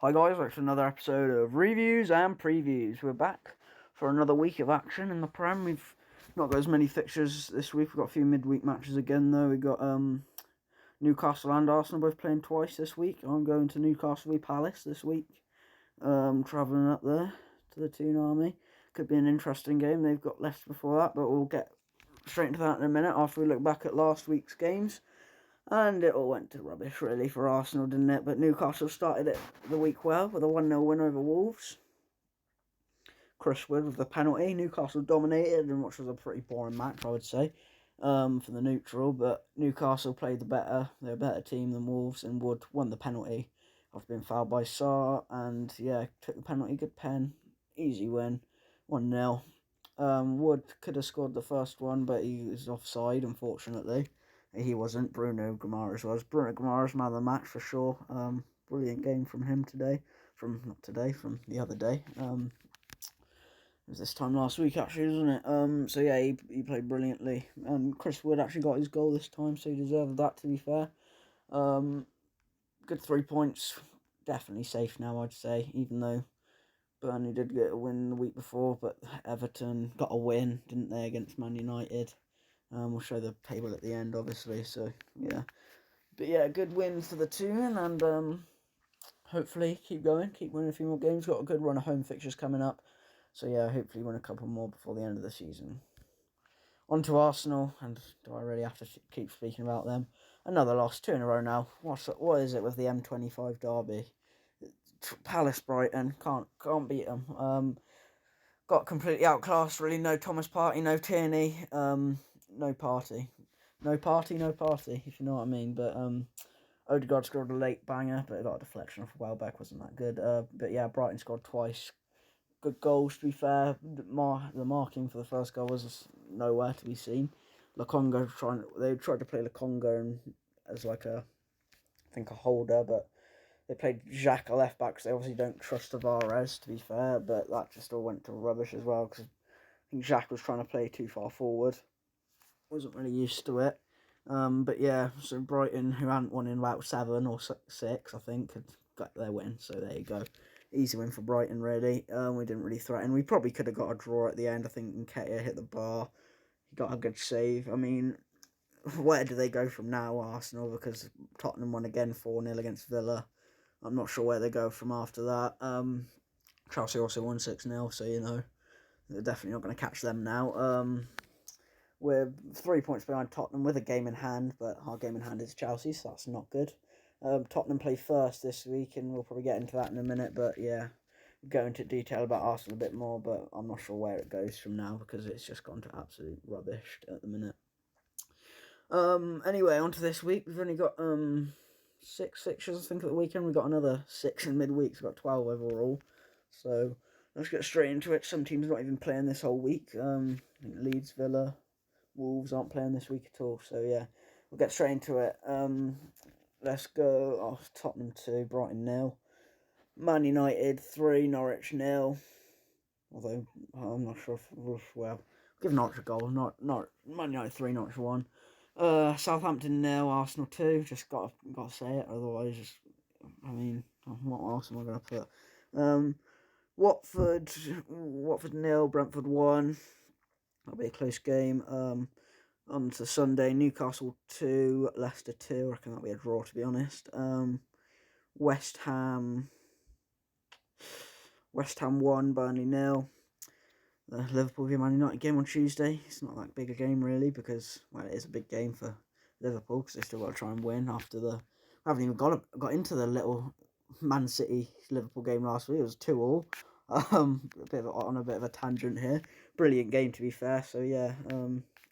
Hi guys, it's another episode of Reviews and Previews. We're back for another week of action in the Prem. We've not got as many fixtures this week. We've got a few midweek matches again though. We've got Newcastle and Arsenal both playing twice this week. I'm going to Newcastle v Palace this week. Travelling up there to the Toon Army. Could be an interesting game. They've got Leicester before that, but we'll get straight into that in a minute after we look back at last week's games. And it all went to rubbish, really, for Arsenal, didn't it? But Newcastle started it the week well with a 1-0 win over Wolves. Chris Wood with the penalty. Newcastle dominated, and which was a pretty boring match, I would say, for the neutral. But Newcastle played they're a better team than Wolves, and Wood won the penalty after being fouled by Sarr. And, yeah, took the penalty, good pen, easy win, 1-0. Wood could have scored the first one, but he was offside, unfortunately. He wasn't. Bruno Guimaraes was. Bruno Guimaraes, man of the match for sure. Brilliant game from him today. From the other day. It was this time last week, actually, wasn't it? So yeah, he played brilliantly. Chris Wood actually got his goal this time, so he deserved that, to be fair. Good 3 points. Definitely safe now, I'd say, even though Burnley did get a win the week before, but Everton got a win, didn't they, against Man United? We'll show the table at the end, obviously, so, yeah. But, yeah, good win for the Toon, and hopefully keep going, keep winning a few more games. Got a good run of home fixtures coming up, so, yeah, hopefully win a couple more before the end of the season. On to Arsenal, and do I really have to keep speaking about them? Another loss, 2 in a row now. What is it with the M25 derby? Palace Brighton, can't beat them. Got completely outclassed, really. No Thomas Partey, no Tierney, no party. No party, if you know what I mean. But Odegaard scored a late banger, but it got a deflection off Welbeck, wasn't that good. But yeah, Brighton scored twice. Good goals, to be fair. The marking for the first goal was nowhere to be seen. They tried to play Lokonga and as like a holder, but they played Jacques a left back because they obviously don't trust Tavares, to be fair, but that just all went to rubbish as well because I think Jacques was trying to play too far forward. Wasn't really used to it. But yeah, so Brighton, who hadn't won in about 7 or 6, I think, had got their win, so there you go. Easy win for Brighton, really. We didn't really threaten. We probably could have got a draw at the end. I think Nketiah hit the bar. He got a good save. I mean, where do they go from now, Arsenal? Because Tottenham won again 4-0 against Villa. I'm not sure where they go from after that. Chelsea also won 6-0, so, you know, they're definitely not going to catch them now. We're 3 points behind Tottenham with a game in hand, but our game in hand is Chelsea, so that's not good. Tottenham play first this week, and we'll probably get into that in a minute, but yeah, we'll go into detail about Arsenal a bit more, but I'm not sure where it goes from now, because it's just gone to absolute rubbish at the minute. Anyway, on to this week. We've only got 6 fixtures, I think, at the weekend. We've got another 6 in midweek. We've got 12 overall. So let's get straight into it. Some teams not even playing this whole week. I think Leeds, Villa, Wolves aren't playing this week at all. So yeah, we'll get straight into it. Let's go off Tottenham 2, Brighton 0. Man United 3, Norwich 0. Although I'm not sure if give Norwich a goal. Not Man United 3, Norwich 1. Southampton 0, Arsenal 2. Just got to say it, otherwise, I mean, what else am I going to put? Watford 0, Brentford 1. That'll be a close game. On to Sunday, Newcastle 2, Leicester 2. I reckon that'll be a draw, to be honest. West Ham 1, Burnley 0. The Liverpool v Man United game on Tuesday. It's not that big a game, really, because, well, it is a big game for Liverpool, because they still got to try and win after we haven't even got into the little Man City Liverpool game last week. It was 2-2. On a bit of a tangent here. Brilliant game, to be fair. So yeah,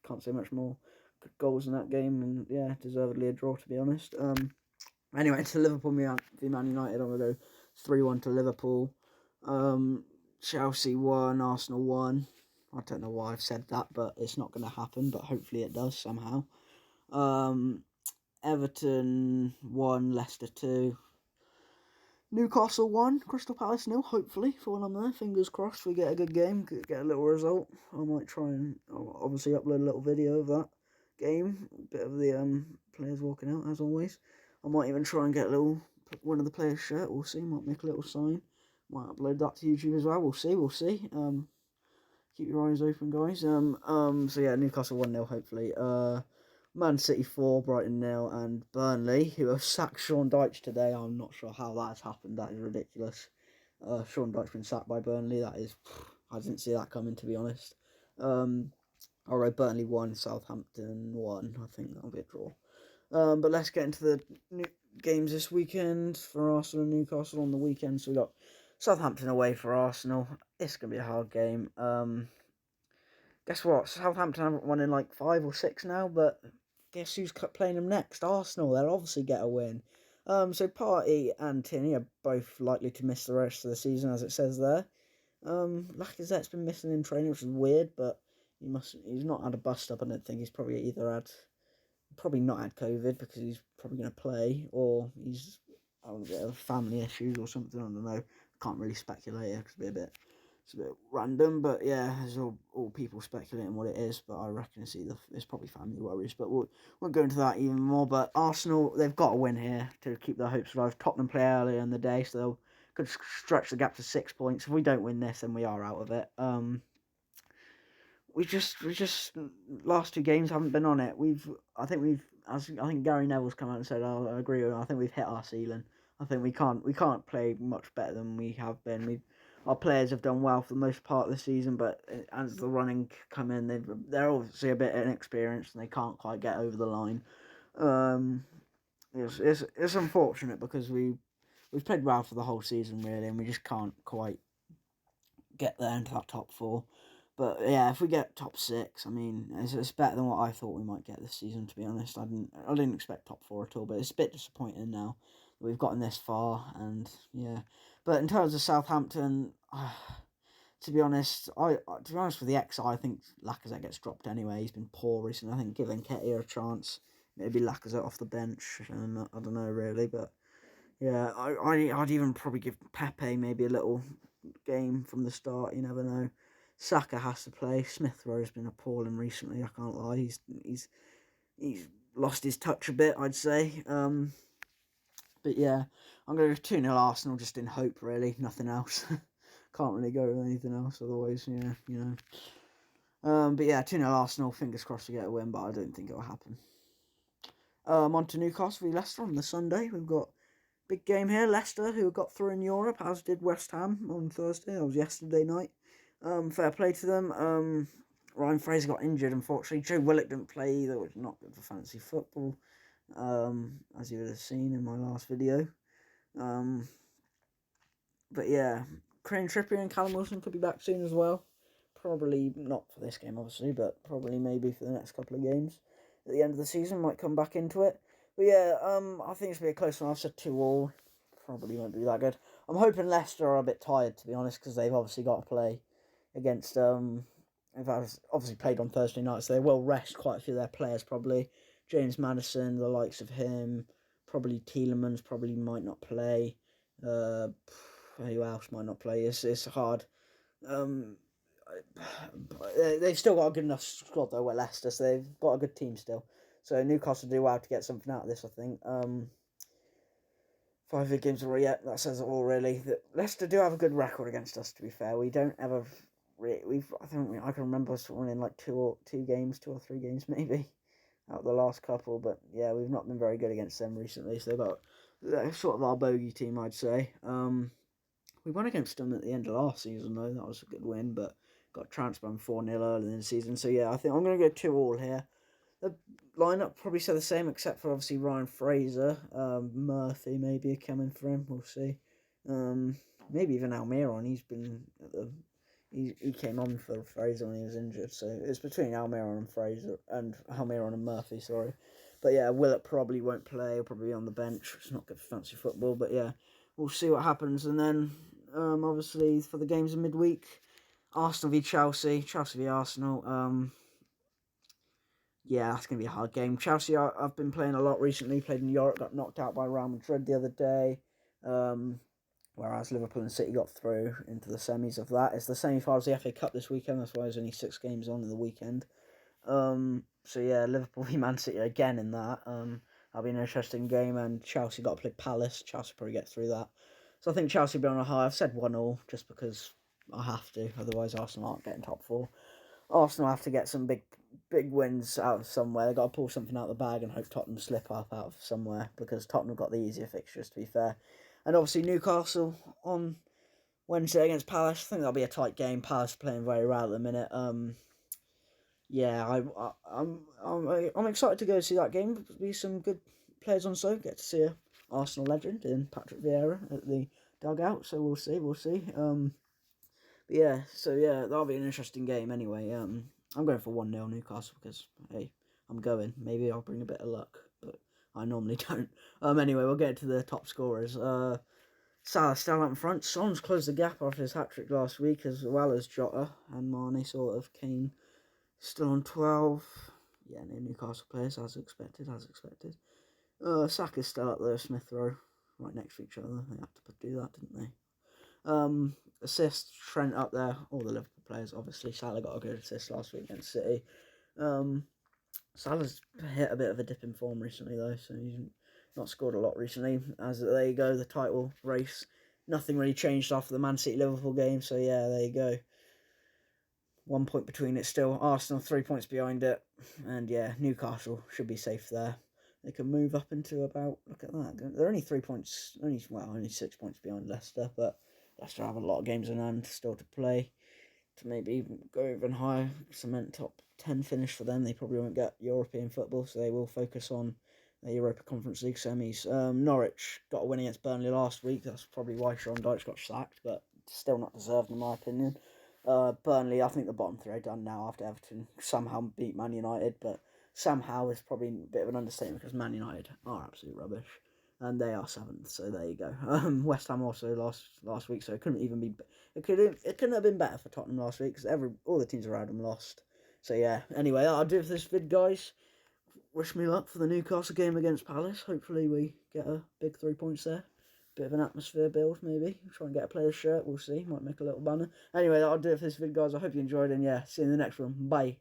can't say much more. Good goals in that game, and yeah, deservedly a draw, to be honest. Anyway, to Liverpool v Man United, I'm gonna go 3-1 to Liverpool. Chelsea 1, Arsenal 1. I don't know why I've said that, but it's not going to happen, but hopefully it does somehow. Everton 1, Leicester 2. Newcastle 1, Crystal Palace 0, hopefully, for when I'm there. Fingers crossed we get a good game, get a little result. I might try and obviously upload a little video of that game. A bit of the players walking out, as always. I might even try and get a little one of the players' shirt. We'll see. Might make a little sign. Might upload that to YouTube as well. We'll see. We'll see. Keep your eyes open, guys. So yeah, Newcastle 1-0, hopefully. Man City 4, Brighton 0, and Burnley, who have sacked Sean Dyche today. I'm not sure how that has happened. That is ridiculous. Sean Dyche been sacked by Burnley. That is, I didn't see that coming, to be honest. Alright, Burnley 1, Southampton 1. I think that'll be a draw. But let's get into the games this weekend for Arsenal and Newcastle on the weekend. So we got Southampton away for Arsenal. It's going to be a hard game. Guess what? Southampton haven't won in like 5 or 6 now, but guess who's playing them next? Arsenal. They'll obviously get a win. So Partey and Tierney are both likely to miss the rest of the season, as it says there. Lacazette's been missing in training, which is weird, but he's not had a bust up. I don't think he's probably not had COVID because he's probably going to play, or he's family issues or something. I don't know. Can't really speculate here because it's a bit random, but yeah, there's all people speculating what it is, but I reckon it's probably family worries, but we'll go into that even more. But Arsenal, they've got to win here to keep their hopes alive. Tottenham play earlier in the day, so they'll could stretch the gap to 6 points. If we don't win this, then we are out of it. We just last 2 games haven't been on it. I think Gary Neville's come out and said, I agree with him. I think we've hit our ceiling. I think we can't play much better than we have been. Our players have done well for the most part of the season, but as the running come in, they're obviously a bit inexperienced and they can't quite get over the line. It's unfortunate because we've played well for the whole season really, and we just can't quite get there into that top 4. But yeah, if we get top 6, I mean, it's better than what I thought we might get this season. To be honest, I didn't expect top 4 at all. But it's a bit disappointing now that we've gotten this far. And yeah, but in terms of Southampton, to be honest with the XI, I think Lacazette gets dropped anyway. He's been poor recently. I think give Nketiah a chance. Maybe Lacazette off the bench. I don't know really, but yeah, I'd even probably give Pepe maybe a little game from the start. You never know. Saka has to play. Smith Rowe has been appalling recently. I can't lie. He's lost his touch a bit, I'd say. But yeah, I'm going to go 2-0 Arsenal just in hope, really. Nothing else. Can't really go with anything else. Otherwise, yeah, you know. But yeah, 2-0 Arsenal. Fingers crossed to get a win, but I don't think it'll happen. On to Newcastle v Leicester on the Sunday. We've got big game here. Leicester, who got through in Europe, as did West Ham on Thursday. That was yesterday night. Fair play to them. Ryan Fraser got injured, unfortunately. Joe Willock didn't play either, which is not good for fantasy football, as you would have seen in my last video. But yeah, Crane Trippier and Callum Wilson could be back soon as well. Probably not for this game, obviously, but probably maybe for the next couple of games. At the end of the season, might come back into it. But yeah, I think it's going to be a close one. I've said 2-2. Probably won't be that good. I'm hoping Leicester are a bit tired, to be honest, because they've obviously got to play against, they've obviously played on Thursday night, so they will rest quite a few of their players, probably. James Maddison, the likes of him, probably Tielemans probably might not play. Who else might not play? It's hard. They've still got a good enough squad, though, at Leicester, so they've got a good team still. So Newcastle do well to get something out of this, I think. 5 big games already, yeah, that says it all, really. Leicester do have a good record against us, to be fair. We don't ever... I can remember us winning like 2 or 3 games, maybe, out of the last couple. But yeah, we've not been very good against them recently. So they're sort of our bogey team, I'd say. We won against them at the end of last season, though. That was a good win, but got transferred 4-0 early in the season. So yeah, I think I'm going to go 2-2 here. The lineup probably say the same, except for obviously Ryan Fraser, Murphy maybe coming for him. We'll see. Maybe even Almiron. He's been he came on for Fraser when he was injured, so it's between Almiron and Murphy. Sorry, but yeah, Willett probably won't play. He'll probably be on the bench. It's not good for fantasy football, but yeah, we'll see what happens. And then obviously for the games of midweek, Arsenal v Chelsea, Chelsea v Arsenal. Yeah, that's going to be a hard game. Chelsea, I've been playing a lot recently. Played in Europe, got knocked out by Real Madrid the other day. Whereas Liverpool and City got through into the semis of that. It's the semi-finals of the FA Cup this weekend. That's why there's only 6 games on in the weekend. So yeah, Liverpool v Man City again in that. That'll be an interesting game, and Chelsea got to play Palace. Chelsea probably get through that. So I think Chelsea will be on a high. I've said 1-1 just because I have to, otherwise Arsenal aren't getting top 4. Arsenal have to get some big wins out of somewhere. They've got to pull something out of the bag and hope Tottenham slip up out of somewhere, because Tottenham have got the easier fixtures, to be fair. And obviously Newcastle on Wednesday against Palace. I think that'll be a tight game. Palace playing very well at the minute. Yeah, I'm excited to go see that game. There'll be some good players on show. Get to see a Arsenal legend in Patrick Vieira at the dugout. So we'll see. Yeah, that'll be an interesting game anyway. I'm going for 1-0 Newcastle because, hey, I'm going. Maybe I'll bring a bit of luck, but I normally don't. Anyway, we'll get to the top scorers. Salah still up in front. Son's closed the gap after his hat-trick last week, as well as Jota and Mane, sort of. Kane still on 12. Yeah, no Newcastle players, as expected. Saka's still up there, Smith Rowe, right next to each other. They had to do that, didn't they? Assists, Trent up there. All the Liverpool players, obviously. Salah got a good assist last week against City. Salah's hit a bit of a dip in form recently, though, so he's not scored a lot recently. As there you go, the title race. Nothing really changed after the Man City-Liverpool game, so yeah, there you go. 1 point between it still. Arsenal 3 points behind it. And yeah, Newcastle should be safe there. They can move up into about, look at that. They're only 3 points, only 6 points behind Leicester, but Leicester have a lot of games in hand still to play. To maybe go even higher, cement top 10 finish for them. They probably won't get European football, so they will focus on the Europa Conference League semis. Norwich got a win against Burnley last week. That's probably why Sean Dyche got sacked, but still not deserved in my opinion. Burnley, I think the bottom three are done now after Everton somehow beat Man United, but somehow is probably a bit of an understatement because Man United are absolute rubbish. And they are 7th, so there you go. West Ham also lost last week, so it couldn't even be. It couldn't have been better for Tottenham last week because all the teams around them lost. So yeah. Anyway, I'll do it for this vid, guys. Wish me luck for the Newcastle game against Palace. Hopefully we get a big 3 points there. Bit of an atmosphere build, maybe. Try and get a player's shirt. We'll see. Might make a little banner. Anyway, that'll do it for this vid, guys. I hope you enjoyed, and yeah, see you in the next one. Bye.